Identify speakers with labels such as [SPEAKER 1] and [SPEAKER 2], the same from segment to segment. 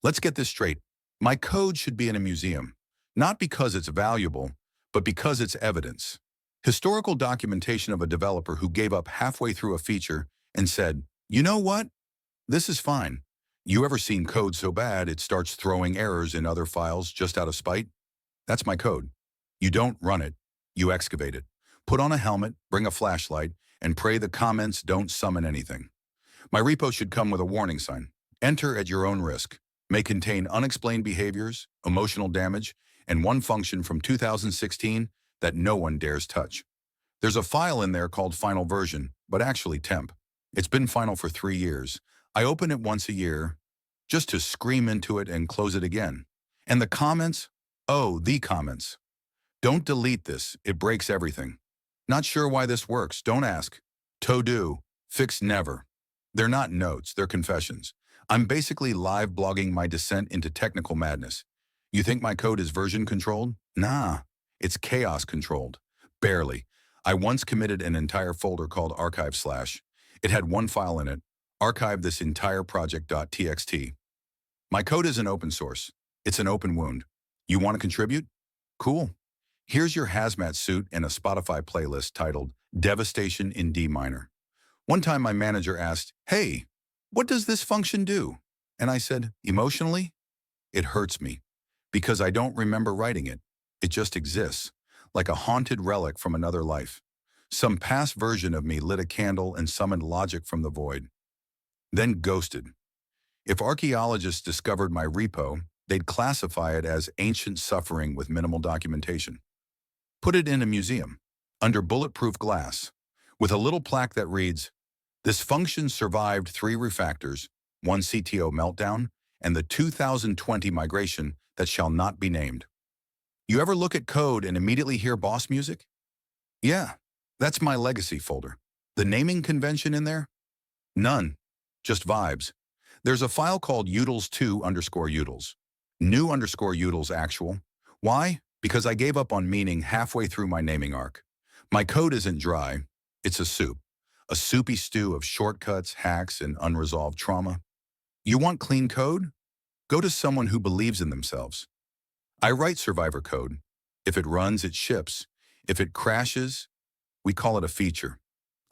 [SPEAKER 1] Let's get this straight. My code should be in a museum, not because it's valuable, but because it's evidence. Historical documentation of a developer who gave up halfway through a feature and said, you know what? This is fine. You ever seen code so bad it starts throwing errors in other files just out of spite? That's my code. You don't run it, you excavate it. Put on a helmet, bring a flashlight, and pray the comments don't summon anything. My repo should come with a warning sign. Enter at your own risk. May contain unexplained behaviors, emotional damage, and one function from 2016 that no one dares touch. There's a file in there called final version, but actually temp. It's been final for 3 years. I open it once a year just to scream into it and close it again. And the comments? Oh, the comments. Don't delete this, it breaks everything. Not sure why this works, don't ask. To-do, fix never. They're not notes, they're confessions. I'm basically live blogging my descent into technical madness. You think my code is version controlled? Nah, it's chaos controlled. Barely. I once committed an entire folder called archive/. It had one file in it, archive this entire project.txt. My code isn't open source. It's an open wound. You want to contribute? Cool. Here's your hazmat suit and a Spotify playlist titled Devastation in D minor. One time my manager asked, hey, what does this function do? And I said, emotionally, it hurts me because I don't remember writing it. It just exists, like a haunted relic from another life. Some past version of me lit a candle and summoned logic from the void, then ghosted. If archaeologists discovered my repo, they'd classify it as ancient suffering with minimal documentation. Put it in a museum, under bulletproof glass, with a little plaque that reads, this function survived 3 refactors, 1 CTO meltdown, and the 2020 migration that shall not be named. You ever look at code and immediately hear boss music? Yeah, that's my legacy folder. The naming convention in there? None, just vibes. There's a file called utils2_utils. New_utils actual. Why? Because I gave up on meaning halfway through my naming arc. My code isn't dry, it's a soup. A soupy stew of shortcuts, hacks, and unresolved trauma. You want clean code? Go to someone who believes in themselves. I write survivor code. If it runs, it ships. If it crashes, we call it a feature.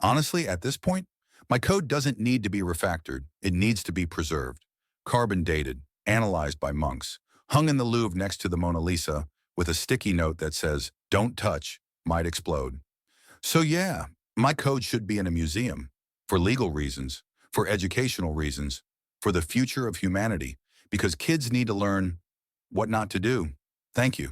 [SPEAKER 1] Honestly, at this point, my code doesn't need to be refactored. It needs to be preserved, carbon dated, analyzed by monks, hung in the Louvre next to the Mona Lisa with a sticky note that says, don't touch, might explode. So yeah, my code should be in a museum, for legal reasons, for educational reasons, for the future of humanity, because kids need to learn what not to do. Thank you.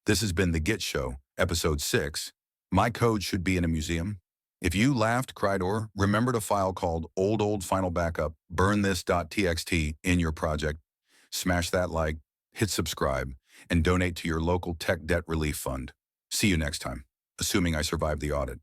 [SPEAKER 1] This has been the Git Show, episode 6. My code should be in a museum. If you laughed, cried, or remembered a file called old final backup, burn this.txt in your project, smash that like, hit subscribe, and donate to your local tech debt relief fund. See you next time, assuming I survive the audit.